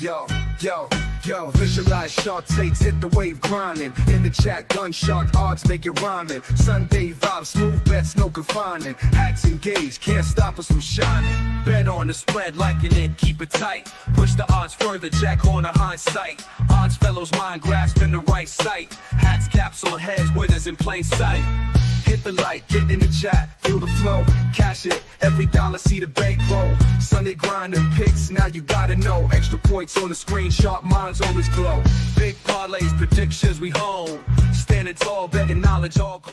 Yo, yo, yo, visualize shark takes, hit the wave grinding. In the chat, gun shark odds make it rhyming. Sunday vibes, smooth bets, no confining. Hats engaged, can't stop us from shining. Bet on the spread, liking it, keep it tight. Push the odds further, jack on the hindsight. Odds fellows mind grasping the right sight. Hats, caps on heads, winners in plain sight. Hit the like, get in the chat, feel the flow, cash it, every dollar see the bank roll. Sunday grinding picks, now you gotta know. Extra points on the screen, sharp minds always glow. Big parlays, predictions we hold. Standing tall, betting knowledge all.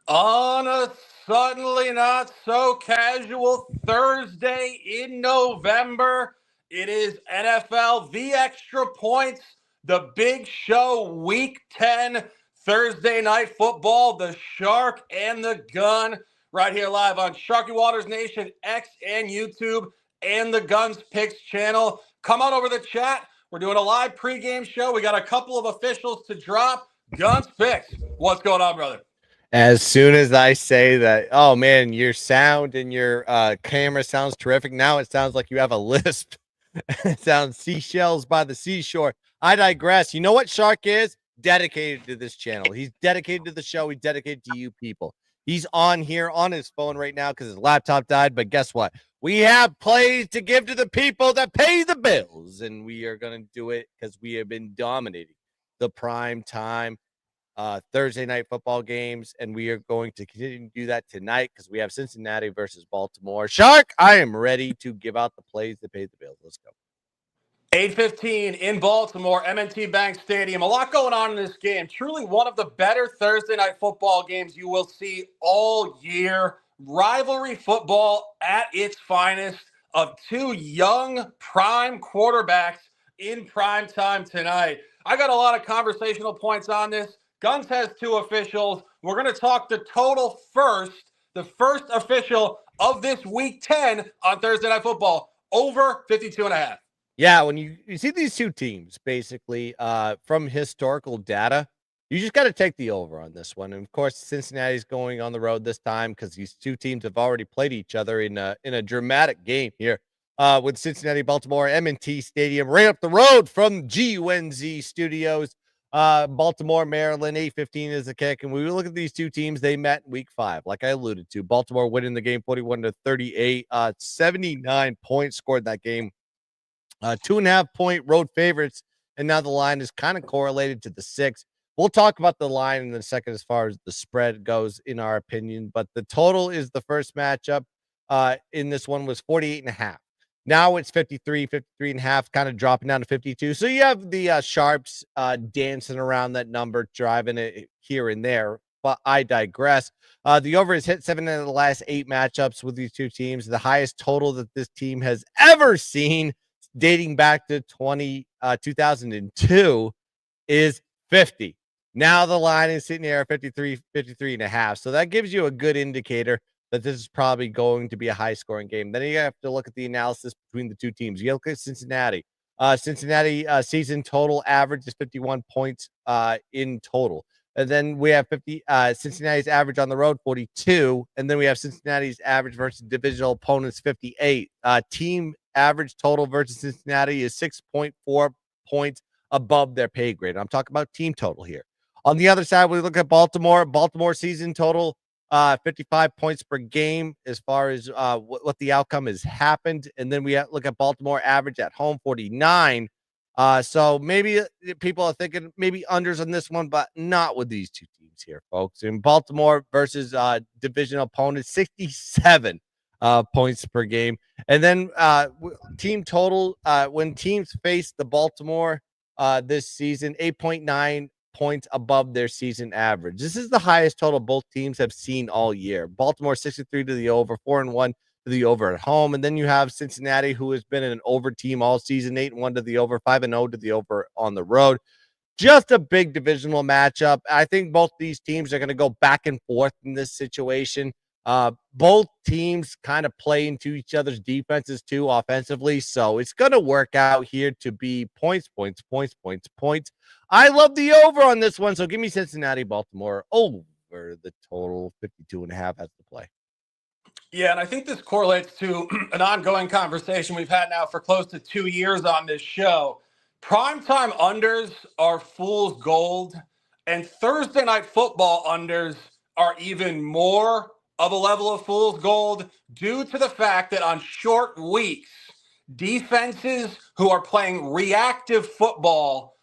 On a suddenly not so casual Thursday in November, it is NFL The Extra Points, the big show, Week 10, Thursday Night Football, the Shark and the Gun, right here live on Sharky Waters Nation, X and YouTube, and the Guns Picks channel. Come on over to the chat. We're doing a live pregame show. We got a couple of officials to drop. Guns Picks. What's going on, brother? As soon as I say that, oh man, your sound and your camera sounds terrific. Now it sounds like you have a lisp. It sounds seashells by the seashore. I digress. You know what Shark is? Dedicated to this channel. He's dedicated to the show. He's dedicated to you people. He's on here on his phone right now because his laptop died. But guess what? We have plays to give to the people that pay the bills. And we are going to do it because we have been dominating the prime time Thursday night football games, and we are going to continue to do that tonight because we have Cincinnati versus Baltimore. Shark, I am ready to give out the plays that pay the bills. Let's go. 8:15 in Baltimore, M&T Bank Stadium. A lot going on in this game. Truly one of the better Thursday night football games you will see all year. Rivalry football at its finest of two young prime quarterbacks in prime time tonight. I got a lot of conversational points on this. Guns has two officials. We're going to talk the total first, the first official of this Week 10 on Thursday Night Football, over 52.5. Yeah, when you see these two teams, basically, from historical data, you just got to take the over on this one. And, of course, Cincinnati's going on the road this time because these two teams have already played each other in a dramatic game here with Cincinnati, Baltimore, M&T Stadium, right up the road from GUNZ Studios. Baltimore, Maryland, 8:15 is the kick. And when we look at these two teams, they met in Week 5, like I alluded to. Baltimore winning the game 41-38, 79 points scored that game. 2.5-point road favorites, and now the line is kind of correlated to the 6. We'll talk about the line in a second as far as the spread goes, in our opinion, but the total is the first matchup in this one was 48.5. Now it's 53.5, kind of dropping down to 52. So you have the Sharps dancing around that number, driving it here and there, but I digress. The over has hit 7 of the last 8 matchups with these two teams, the highest total that this team has ever seen, dating back to 2002, is 50. Now the line is sitting here at 53.5. So that gives you a good indicator that this is probably going to be a high-scoring game. Then you have to look at the analysis between the two teams. You look at Cincinnati. Cincinnati season total average is 51 points in total. And then we have Cincinnati's average on the road, 42. And then we have Cincinnati's average versus divisional opponents, 58. Team average total versus Cincinnati is 6.4 points above their pay grade. I'm talking about team total here. On the other side, we look at Baltimore. Baltimore season total, 55 points per game as far as what the outcome has happened. And then we look at Baltimore average at home, 49. So maybe people are thinking maybe unders on this one, but not with these two teams here, folks. In Baltimore versus division opponents, 67 points per game. And then team total, when teams face the Baltimore this season, 8.9 points above their season average. This is the highest total both teams have seen all year. Baltimore 63 to the over, 4-1 to the over at home. And then you have Cincinnati, who has been an over team all season, 8-1 to the over, 5-0 to the over on the road. Just a big divisional matchup. I think both these teams are going to go back and forth in this situation. Both teams kind of play into each other's defenses too offensively. So it's going to work out here to be points. I love the over on this one. So give me Cincinnati, Baltimore over the total 52.5 has to play. Yeah, and I think this correlates to an ongoing conversation we've had now for close to 2 years on this show. Primetime unders are fool's gold, and Thursday night football unders are even more of a level of fool's gold due to the fact that on short weeks, defenses who are playing reactive football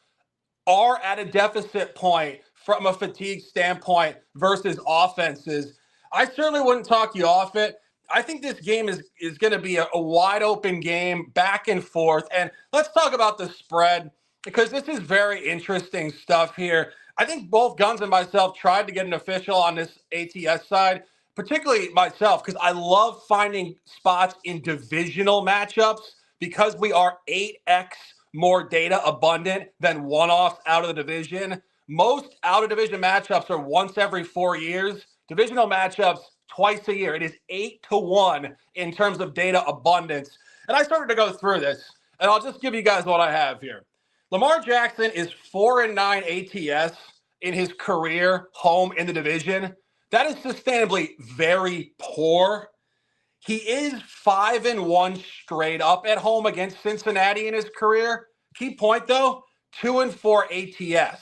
are at a deficit point from a fatigue standpoint versus offenses. I certainly wouldn't talk you off it. I think this game is going to be a wide open game, back and forth. And let's talk about the spread because this is very interesting stuff here. I think both Guns and myself tried to get an official on this ATS side, particularly myself, because I love finding spots in divisional matchups because we are 8x more data abundant than one-offs out of the division. Most out-of-division matchups are once every 4 years. Divisional matchups twice a year. It is 8-1 in terms of data abundance. And I started to go through this, and I'll just give you guys what I have here. Lamar Jackson is 4-9 ATS in his career home in the division. That is sustainably very poor. He is 5-1 straight up at home against Cincinnati in his career. Key point though, 2-4 ATS.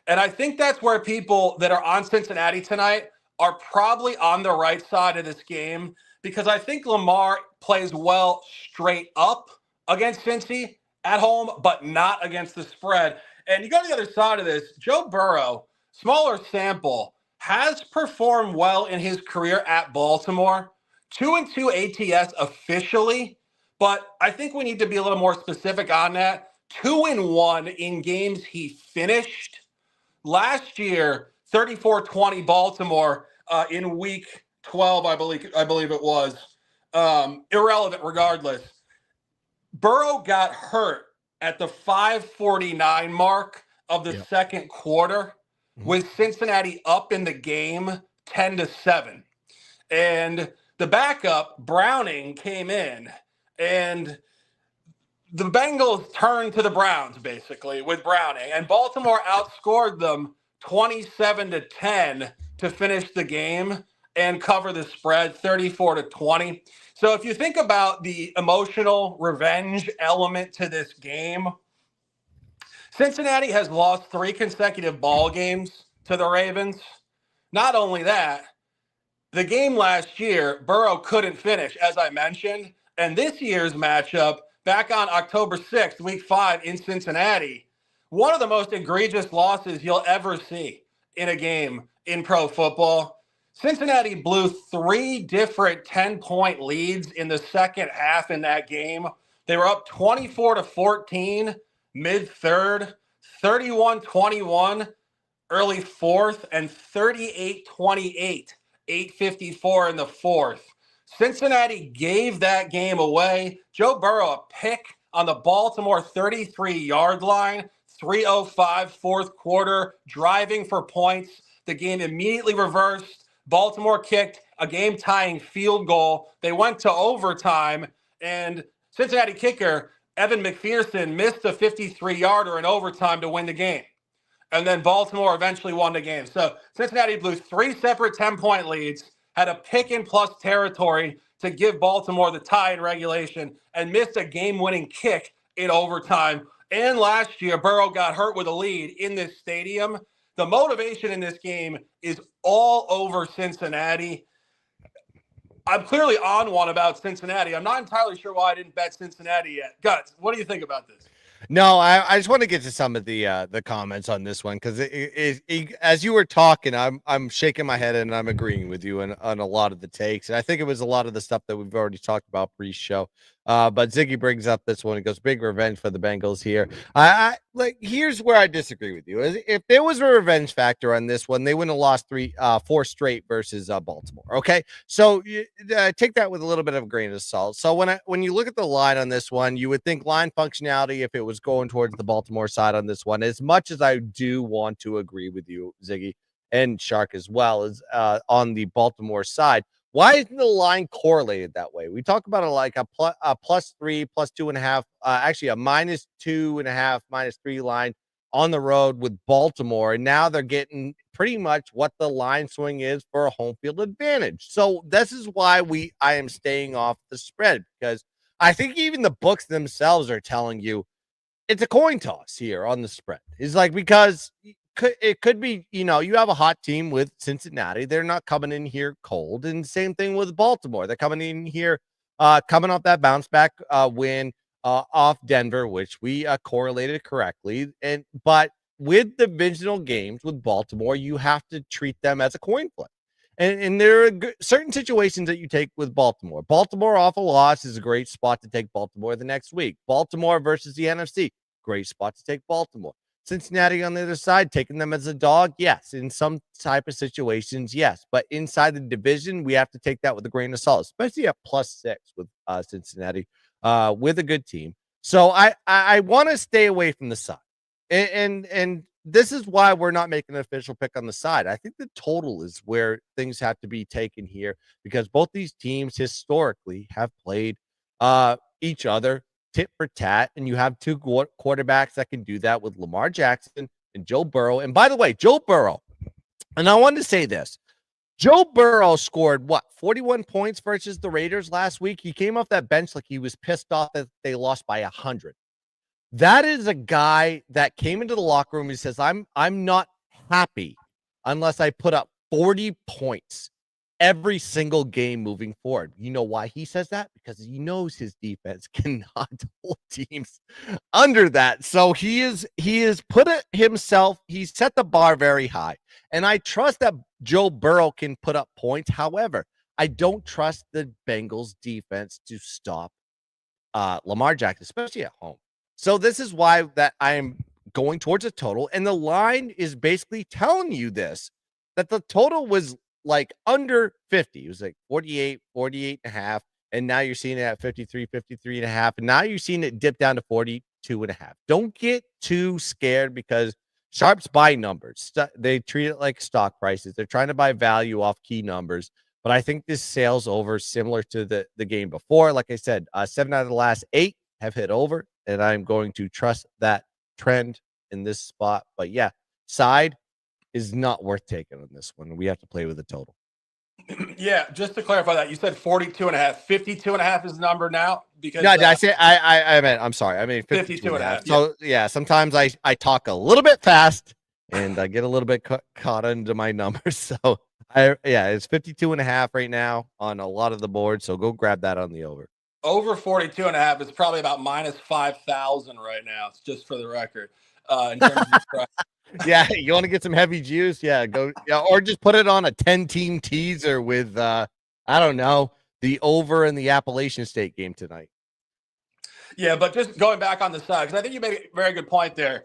And I think that's where people that are on Cincinnati tonight are probably on the right side of this game because I think Lamar plays well straight up against Cincy at home, but not against the spread. And you go to the other side of this, Joe Burrow, smaller sample, has performed well in his career at Baltimore. 2-2 ATS officially, but I think we need to be a little more specific on that. 2-1 in games he finished. Last year, 34-20 Baltimore in week 12, I believe it was. Irrelevant regardless. Burrow got hurt at the 5:49 mark of the second quarter with Cincinnati up in the game 10-7. And the backup, Browning, came in, and the Bengals turned to the Browns, basically, with Browning. And Baltimore outscored them 27-10 to finish the game and cover the spread 34-20. So if you think about the emotional revenge element to this game, Cincinnati has lost 3 consecutive ball games to the Ravens. Not only that, the game last year, Burrow couldn't finish, as I mentioned. And this year's matchup, back on October 6th, week 5 in Cincinnati, one of the most egregious losses you'll ever see in a game in pro football. Cincinnati blew 3 different 10-point leads in the second half in that game. They were up 24-14 mid-third, 31-21 early fourth, and 38-28 8:54 in the fourth. Cincinnati gave that game away. Joe Burrow, a pick on the Baltimore 33-yard line, 3:05 fourth quarter, driving for points. The game immediately reversed. Baltimore kicked a game-tying field goal. They went to overtime, and Cincinnati kicker Evan McPherson missed a 53-yarder in overtime to win the game. And then Baltimore eventually won the game. So Cincinnati blew 3 separate 10-point leads, had a pick in plus territory to give Baltimore the tie in regulation, and missed a game-winning kick in overtime. And last year, Burrow got hurt with a lead in this stadium. The motivation in this game is all over Cincinnati. I'm clearly on one about Cincinnati. I'm not entirely sure why I didn't bet Cincinnati yet. Guts, what do you think about this? No, I just want to get to some of the comments on this one because as you were talking, I'm shaking my head and I'm agreeing with you on a lot of the takes. And I think it was a lot of the stuff that we've already talked about pre-show. But Ziggy brings up this one. He goes, big revenge for the Bengals here. I like here's where I disagree with you. If there was a revenge factor on this one, they wouldn't have lost 4 straight versus Baltimore. Okay, so take that with a little bit of a grain of salt. So when you look at the line on this one, you would think line functionality if it was going towards the Baltimore side on this one. As much as I do want to agree with you, Ziggy and Shark as well as on the Baltimore side. Why isn't the line correlated that way? We talk about it like a +3, +2.5, actually a -2.5, -3 line on the road with Baltimore, and now they're getting pretty much what the line swing is for a home field advantage. So this is why I am staying off the spread, because I think even the books themselves are telling you it's a coin toss here on the spread. It's like, because it could be, you have a hot team with Cincinnati. They're not coming in here cold. And same thing with Baltimore. They're coming in here, coming off that bounce back win off Denver, which we correlated correctly. But with divisional games with Baltimore, you have to treat them as a coin flip. And there are certain situations that you take with Baltimore. Baltimore off a loss is a great spot to take Baltimore the next week. Baltimore versus the NFC, great spot to take Baltimore. Cincinnati on the other side, taking them as a dog, yes. In some type of situations, yes. But inside the division, we have to take that with a grain of salt, especially at +6 with Cincinnati, with a good team. So I want to stay away from the side. And this is why we're not making an official pick on the side. I think the total is where things have to be taken here, because both these teams historically have played each other tit for tat, and you have two quarterbacks that can do that with Lamar Jackson and Joe Burrow. And by the way, Joe Burrow, and I wanted to say this, Joe Burrow scored 41 points versus the Raiders last week. He came off that bench like he was pissed off that they lost by 100. That is a guy that came into the locker room. He says, I'm not happy unless I put up 40 points every single game moving forward. You know why he says that? Because he knows his defense cannot hold teams under that. So he is put it himself. He's set the bar very high. And I trust that Joe Burrow can put up points. However, I don't trust the Bengals defense to stop Lamar Jackson, especially at home. So this is why that I am going towards a total, and the line is basically telling you this, that the total was like under 50. It was like 48 and a half, and now you're seeing it at 53 and a half, and now you're seeing it dip down to 42 and a half. Don't get too scared, because sharps buy numbers. They treat it like stock prices. They're trying to buy value off key numbers, but I think this sails over similar to the game before. Like I said, 7 out of the last 8 have hit over, and I'm going to trust that trend in this spot. But yeah, side is not worth taking on this one. We have to play with a total. Yeah, just to clarify that, you said 42 and a half. 52 and a half is the number now? Because no, I say I meant, I'm sorry. I mean 52 and a half. So yeah, sometimes I talk a little bit fast and I get a little bit caught into my numbers. So it's 52 and a half right now on a lot of the boards. So go grab that on the over. Over 42 and a half is probably about minus 5,000 right now. It's just for the record. In terms of price. Yeah, you want to get some heavy juice? Yeah, go. Yeah, or just put it on a 10-team teaser with I don't know, the over in the Appalachian State game tonight. Yeah, but just going back on the side, because I think you made a very good point there.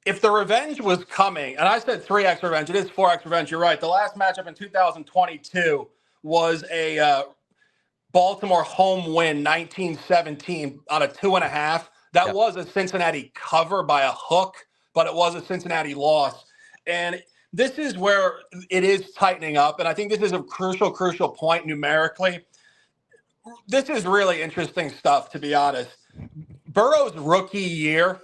If the revenge was coming, and I said 3x revenge, it is 4x revenge. You're right. The last matchup in 2022 was a Baltimore home win, 19-17 on a 2.5. That was a Cincinnati cover by a hook, but it was a Cincinnati loss. And this is where it is tightening up. And I think this is a crucial point numerically. This is really interesting stuff, to be honest. Burrow's rookie year,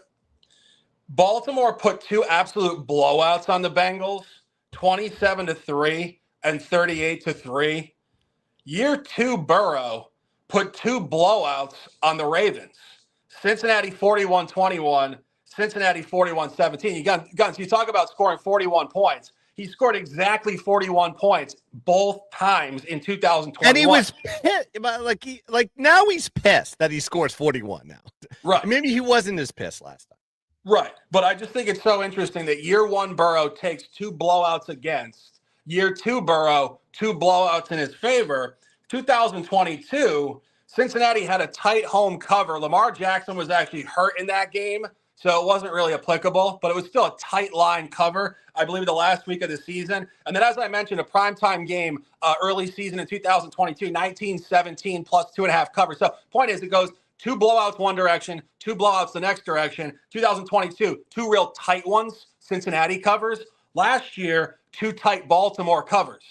Baltimore put 2 absolute blowouts on the Bengals, 27-3 and 38-3. Year 2, Burrow put 2 blowouts on the Ravens. Cincinnati 41-21, Cincinnati 41-17. You talk about scoring 41 points. He scored exactly 41 points both times in 2021. And he was pissed. Now he's pissed that he scores 41 now. Right. Maybe he wasn't as pissed last time. Right. But I just think it's so interesting that year 1, Burrow takes 2 blowouts against. Year 2, Burrow, 2 blowouts in his favor. 2022, Cincinnati had a tight home cover. Lamar Jackson was actually hurt in that game, so it wasn't really applicable, but it was still a tight line cover, I believe, the last week of the season. And then, as I mentioned, a primetime game early season in 2022, 19-17 plus 2.5 cover. So point is, it goes 2 blowouts one direction, 2 blowouts the next direction. 2022, 2 real tight ones, Cincinnati covers. Last year, 2 tight Baltimore covers.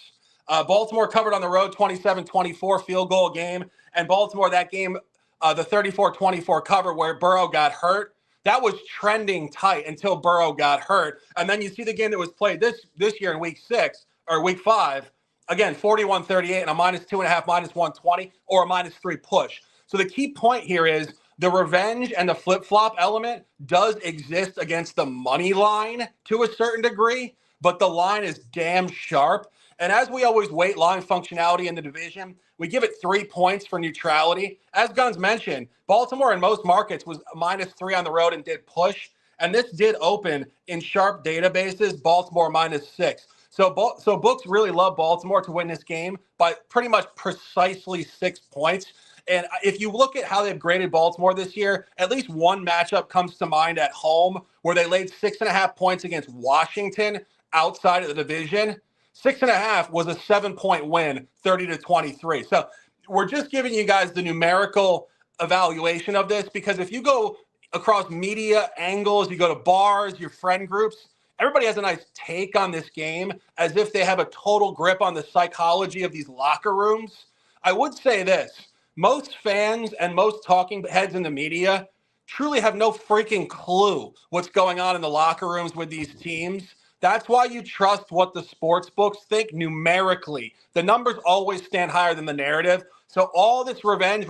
Baltimore covered on the road, 27-24 field goal game. And Baltimore, that game, the 34-24 cover where Burrow got hurt. that was trending tight until Burrow got hurt. And then you see the game that was played this year in week 6 or week 5. Again, 41-38 and a -2.5, -120, or a -3 push. So the key point here is the revenge and the flip-flop element does exist against the money line to a certain degree, but the line is damn sharp. And as we always weight line functionality in the division, we give it 3 points for neutrality. As Guns mentioned, Baltimore in most markets was -3 on the road and did push. And this did open in sharp databases, Baltimore -6. So books really love Baltimore to win this game by pretty much precisely 6 points. And if you look at how they've graded Baltimore this year, at least one matchup comes to mind at home where they laid 6.5 points against Washington outside of the division. 6.5 was a 7-point win, 30-23. So we're just giving you guys the numerical evaluation of this, because if you go across media angles, you go to bars, your friend groups, everybody has a nice take on this game as if they have a total grip on the psychology of these locker rooms. I would say this. Most fans and most talking heads in the media truly have no freaking clue what's going on in the locker rooms with these teams. That's why you trust what the sports books think numerically. The numbers always stand higher than the narrative. So all this revenge,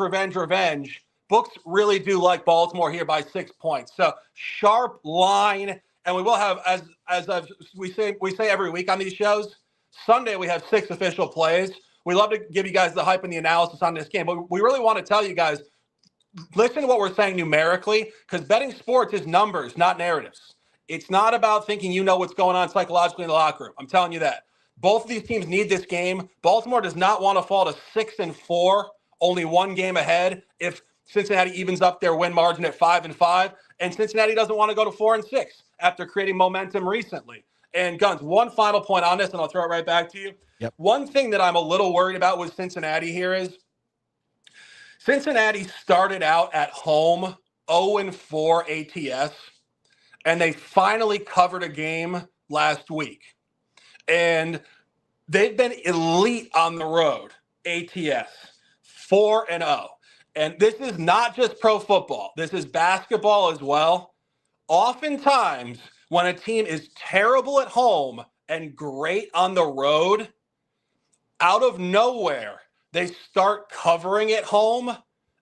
books really do like Baltimore here by 6 points. So sharp line, and we will have, we say every week on these shows, Sunday we have 6 official plays. We love to give you guys the hype and the analysis on this game, but we really want to tell you guys, listen to what we're saying numerically, because betting sports is numbers, not narratives. It's not about thinking you know what's going on psychologically in the locker room. I'm telling you that. Both of these teams need this game. Baltimore does not want to fall to 6-4, only one game ahead, if Cincinnati evens up their win margin at 5-5, and Cincinnati doesn't want to go to 4-6 after creating momentum recently. And Guns, one final point on this, and I'll throw it right back to you. Yep. One thing that I'm a little worried about with Cincinnati here is Cincinnati started out at home 0-4 ATS, and they finally covered a game last week. And they've been elite on the road, ATS, 4-0. And this is not just pro football. This is basketball as well. Oftentimes, when a team is terrible at home and great on the road, out of nowhere, they start covering at home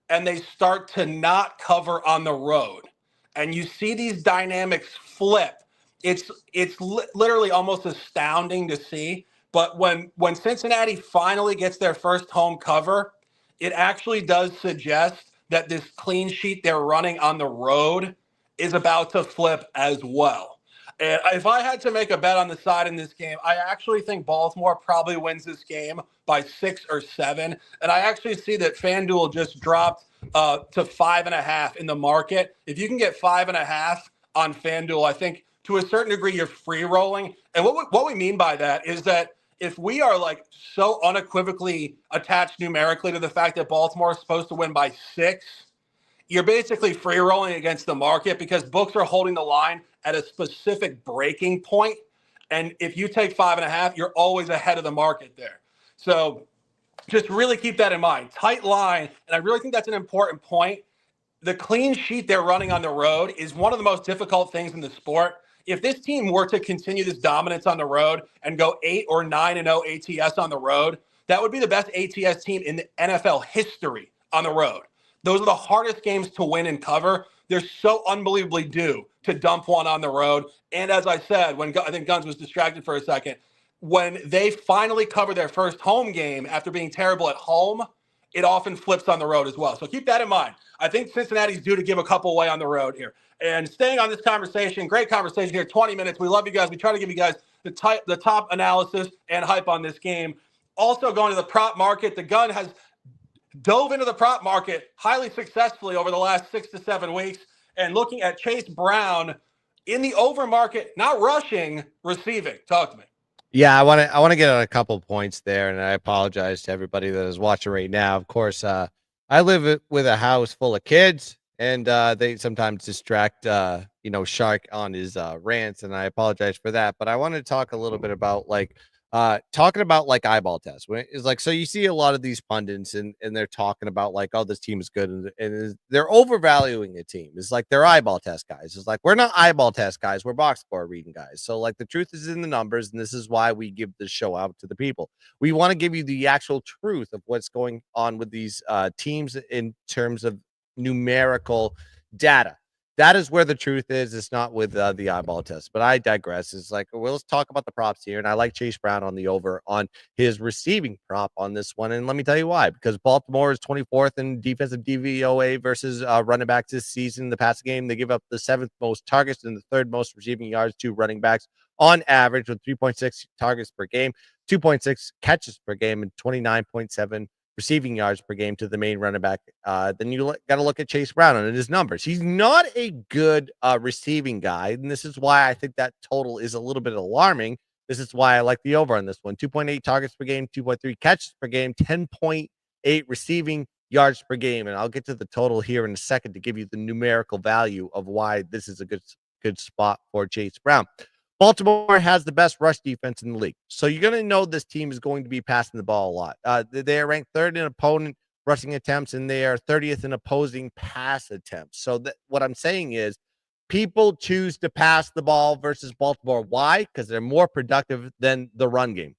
and they start to not cover on the road. And you see these dynamics flip. It's literally almost astounding to see. But when Cincinnati finally gets their first home cover, it actually does suggest that this clean sheet they're running on the road is about to flip as well. And if I had to make a bet on the side in this game, I actually think Baltimore probably wins this game by 6 or 7. And I actually see that FanDuel just dropped to 5.5 in the market. If you can get 5.5 on FanDuel, I think to a certain degree you're free rolling. And what we mean by that is that if we are like so unequivocally attached numerically to the fact that Baltimore is supposed to win by 6, you're basically free rolling against the market because books are holding the line at a specific breaking point. And if you take 5.5, you're always ahead of the market there. So just really keep that in mind. Tight line. And I really think that's an important point. The clean sheet they're running on the road is one of the most difficult things in the sport. If this team were to continue this dominance on the road and go 8 or 9-0 ATS on the road, that would be the best ATS team in the NFL history on the road. Those are the hardest games to win and cover. They're so unbelievably due to dump one on the road. And as I said, when I think Guns was distracted for a second, when they finally cover their first home game after being terrible at home, it often flips on the road as well. So keep that in mind. I think Cincinnati's due to give a couple away on the road here. And staying on this conversation, great conversation here, 20 minutes. We love you guys. We try to give you guys the top analysis and hype on this game. Also going to the prop market. The Gun has dove into the prop market highly successfully over the last 6 to 7 weeks, and looking at Chase Brown in the over market, not rushing, receiving. Talk to me. Yeah, I want to get on a couple points there, and I apologize to everybody that is watching right now. Of course, I live with a house full of kids, and they sometimes distract Shark on his rants, and I apologize for that. But I want to talk a little bit about like Talking about like eyeball tests, when it's like, so you see a lot of these pundits and they're talking about like, oh, this team is good, and they're overvaluing a team. It's like they're eyeball test guys. It's like, we're not eyeball test guys, we're box score reading guys. So like the truth is in the numbers, and this is why we give this show out to the people. We want to give you the actual truth of what's going on with these teams in terms of numerical data. That is where the truth is. It's not with the eyeball test, but I digress. It's like, well, let's talk about the props here. And I like Chase Brown on the over on his receiving prop on this one. And let me tell you why, because Baltimore is 24th in defensive DVOA versus running backs this season. In the passing game, they give up the 7th most targets and the 3rd most receiving yards to running backs on average, with 3.6 targets per game, 2.6 catches per game, and 29.7 receiving yards per game to the main running back. Then you got to look at Chase Brown and his numbers. He's not a good receiving guy, and this is why I think that total is a little bit alarming. This is why I like the over on this one. 2.8 targets per game, 2.3 catches per game, 10.8 receiving yards per game. And I'll get to the total here in a second to give you the numerical value of why this is a good spot for Chase Brown. Baltimore has the best rush defense in the league. So you're going to know this team is going to be passing the ball a lot. They are ranked 3rd in opponent rushing attempts, and they are 30th in opposing pass attempts. So what I'm saying is people choose to pass the ball versus Baltimore. Why? Because they're more productive than the run game.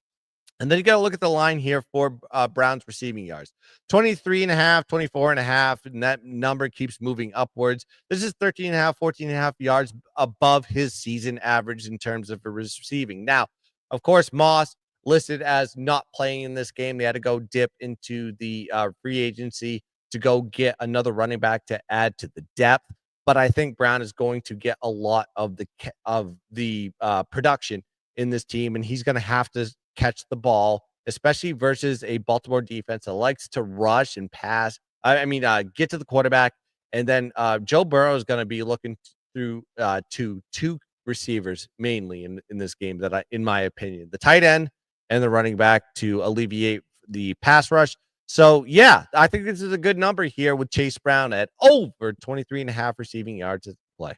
And then you got to look at the line here for Brown's receiving yards. 23.5, 24.5, and that number keeps moving upwards. This is 13.5, 14.5 yards above his season average in terms of receiving. Now, of course, Moss listed as not playing in this game. They had to go dip into the free agency to go get another running back to add to the depth. But I think Brown is going to get a lot of the production in this team, and he's going to have to catch the ball, especially versus a Baltimore defense that likes to rush and pass. Get to the quarterback. And then Joe Burrow is going to be looking through to 2 receivers mainly in this game in my opinion, the tight end and the running back, to alleviate the pass rush. So, yeah, I think this is a good number here with Chase Brown at over 23.5 receiving yards at play.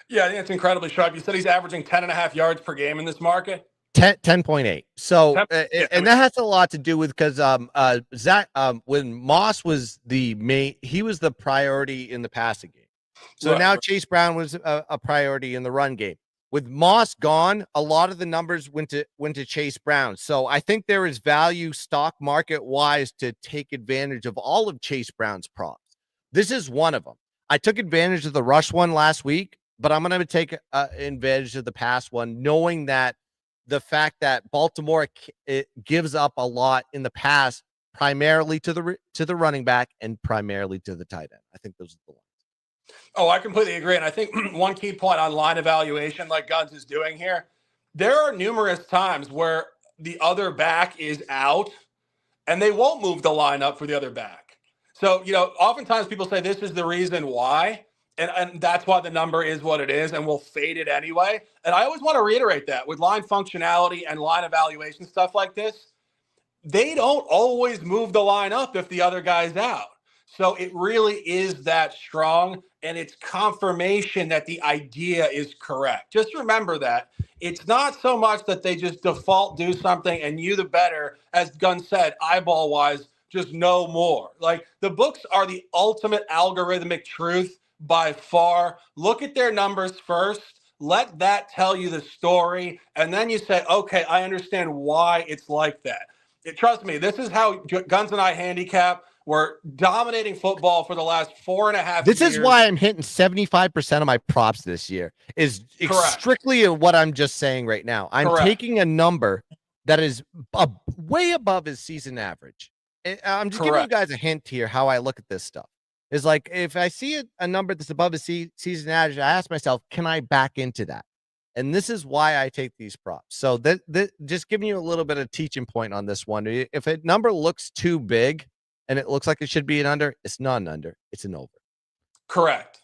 Yeah, I think it's incredibly sharp. You said he's averaging 10.5 yards per game in this market. 10.8. So, and that has a lot to do with because Zach, when Moss was he was the priority in the passing game. So now Chase Brown was a priority in the run game. With Moss gone, a lot of the numbers went to Chase Brown. So I think there is value stock market wise to take advantage of all of Chase Brown's props. This is one of them. I took advantage of the rush one last week, but I'm going to take advantage of the pass one, knowing that the fact that Baltimore gives up a lot in the pass, primarily to the running back and primarily to the tight end. I think those are the ones. Oh, I completely agree. And I think one key point on line evaluation, like Guns is doing here, there are numerous times where the other back is out and they won't move the line up for the other back. So, oftentimes people say this is the reason why. And that's why the number is what it is, and we'll fade it anyway. And I always want to reiterate that with line functionality and line evaluation stuff like this, they don't always move the line up if the other guy's out. So it really is that strong, and it's confirmation that the idea is correct. Just remember that. It's not so much that they just default do something and you the better, as Gunn said, eyeball-wise, just know more. Like, the books are the ultimate algorithmic truth by far. Look at their numbers first. Let that tell you the story. And then you say, okay, I understand why it's like that. Trust me, this is how Guns and I handicap. We're dominating football for the last 4.5 years. This is why I'm hitting 75% of my props this year is strictly what I'm just saying right now. I'm taking a number that is way above his season average. I'm just giving you guys a hint here how I look at this stuff. Is like, if I see a number that's above a season average, I ask myself, can I back into that? And this is why I take these props. So just giving you a little bit of teaching point on this one. If a number looks too big and it looks like it should be an under, it's not an under, it's an over. Correct.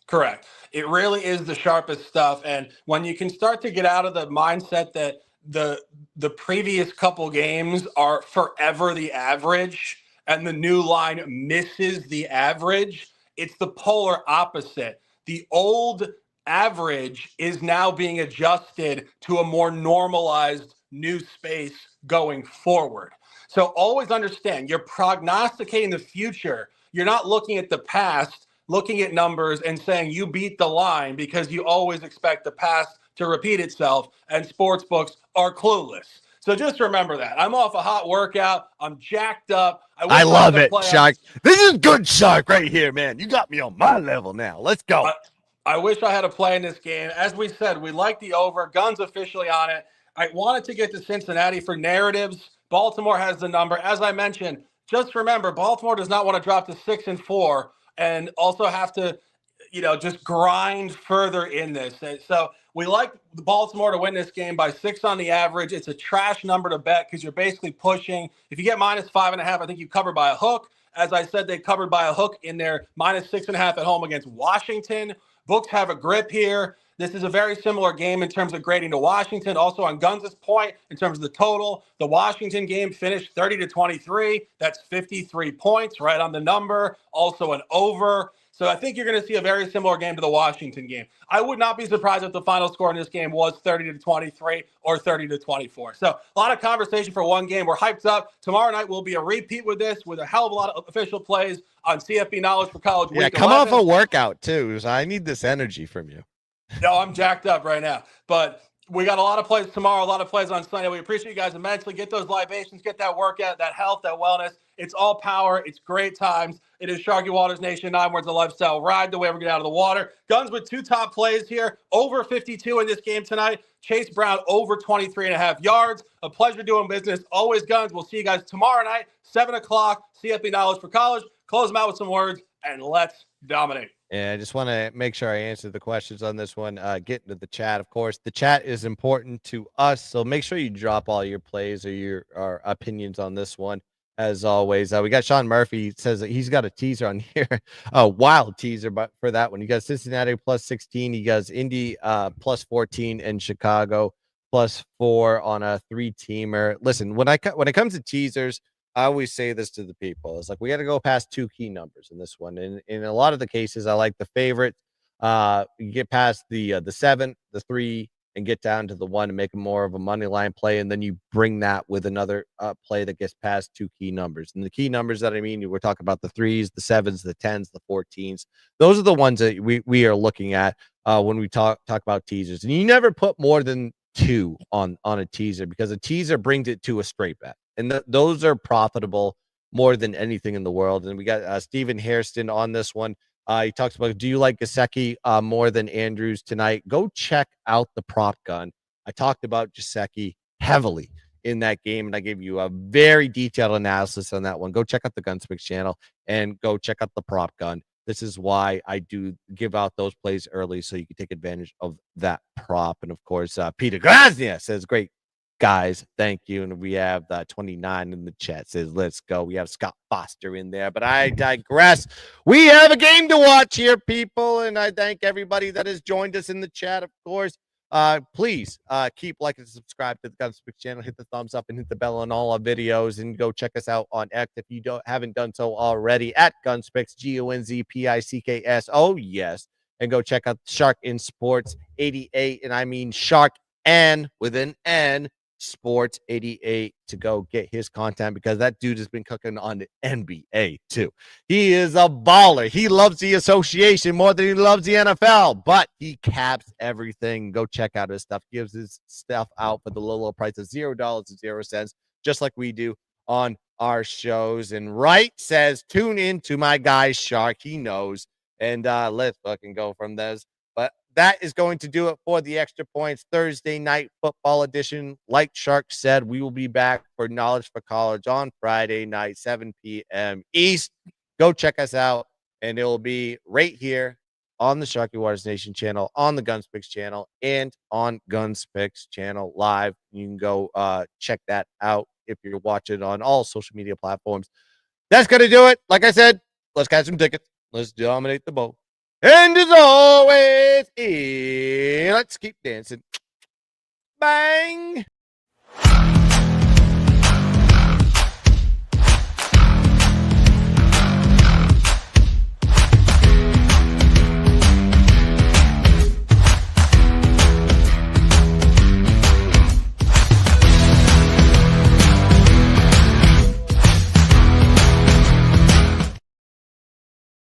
It really is the sharpest stuff. And when you can start to get out of the mindset that the previous couple games are forever the average and the new line misses the average, it's the polar opposite. The old average is now being adjusted to a more normalized new space going forward. So always understand you're prognosticating the future. You're not looking at the past, looking at numbers and saying you beat the line because you always expect the past to repeat itself, and sports books are clueless. So just remember that. I'm off a hot workout. I'm jacked up. I love it, play Shark. This is good Shark right here, man. You got me on my level now. Let's go. I wish I had a play in this game. As we said, we like the over. Guns officially on it. I wanted to get to Cincinnati for narratives. Baltimore has the number. As I mentioned, just remember, Baltimore does not want to drop to 6-4 and also have to, just grind further in this. And so we like Baltimore to win this game by 6 on the average. It's a trash number to bet because you're basically pushing. If you get -5.5, I think you cover by a hook. As I said, they covered by a hook in their -6.5 at home against Washington. Books have a grip here. This is a very similar game in terms of grading to Washington. Also on Guns' point, in terms of the total, the Washington game finished 30-23. That's 53 points, right on the number. Also an over. So I think you're going to see a very similar game to the Washington game. I would not be surprised if the final score in this game was 30-23 or 30-24. So a lot of conversation for one game. We're hyped up. Tomorrow night will be a repeat with this, with a hell of a lot of official plays on CFB Knowledge for College Week 11. Come off a workout too, so I need this energy from you. No, I'm jacked up right now. But we got a lot of plays tomorrow, a lot of plays on Sunday. We appreciate you guys immensely. Get those libations, get that workout, that health, that wellness. It's all power. It's great times. It is Sharky Waters Nation 9 words of lifestyle. Ride the way we get out of the water. Guns with 2 top plays here. Over 52 in this game tonight. Chase Brown over 23.5 yards. A pleasure doing business. Always Guns. We'll see you guys tomorrow night, 7 o'clock. CFB Knowledge for College. Close them out with some words, and let's dominate. And I just want to make sure I answer the questions on this one. Get into the chat, of course. The chat is important to us, so make sure you drop all your plays or your opinions on this one. As always, we got Sean Murphy says that he's got a teaser on here, a wild teaser, but for that one, you got Cincinnati +16, he got Indy +14, and Chicago +4 on a 3-teamer. Listen, when it comes to teasers, I always say this to the people. It's like we got to go past 2 key numbers in this one. And in a lot of the cases, I like the favorite. You get past the 7, the 3, and get down to the 1 and make it more of a money line play. And then you bring that with another play that gets past 2 key numbers. And the key numbers that I mean, we're talking about the 3s, the 7s, the 10s, the 14s. Those are the ones that we are looking at when we talk about teasers. And you never put more than 2 on a teaser because a teaser brings it to a straight bet. And those are profitable more than anything in the world. And we got Stephen Hairston on this one. He talks about, do you like Gesicki more than Andrews tonight? Go check out the prop gun. I talked about Gesicki heavily in that game, and I gave you a very detailed analysis on that one. Go check out the Gunspix channel and go check out the prop gun. This is why I do give out those plays early so you can take advantage of that prop. And, of course, Peter Graznia says, great. Guys, thank you. And we have 29 in the chat says, let's go. We have Scott Foster in there, but I digress. We have a game to watch here, people. And I thank everybody that has joined us in the chat, of course. Please keep liking and subscribe to the Gunspix channel. Hit the thumbs up and hit the bell on all our videos. And go check us out on X if you haven't done so already at Gunspix, GONZPICKS. Oh, yes. And go check out Shark in Sports 88. And I mean Shark and with an N. Sports 88 to go get his content because that dude has been cooking on the NBA too. He is a baller. He loves the association more than he loves the NFL, but he caps everything. Go check out his stuff. Gives his stuff out for the low price of $0.00, just like we do on our shows. And Wright says, tune in to my guy Shark. He knows. And let's fucking go from this. But that is going to do it for the Extra Points Thursday night football edition. Like Shark said, we will be back for Knowledge for College on Friday night, 7 p.m. East. Go check us out, and it will be right here on the Sharky Waters Nation channel, on the Gunspix channel, and on Gunspix channel live. You can go check that out if you're watching on all social media platforms. That's going to do it. Like I said, let's catch some tickets. Let's dominate the boat. And as always, let's keep dancing. Bang!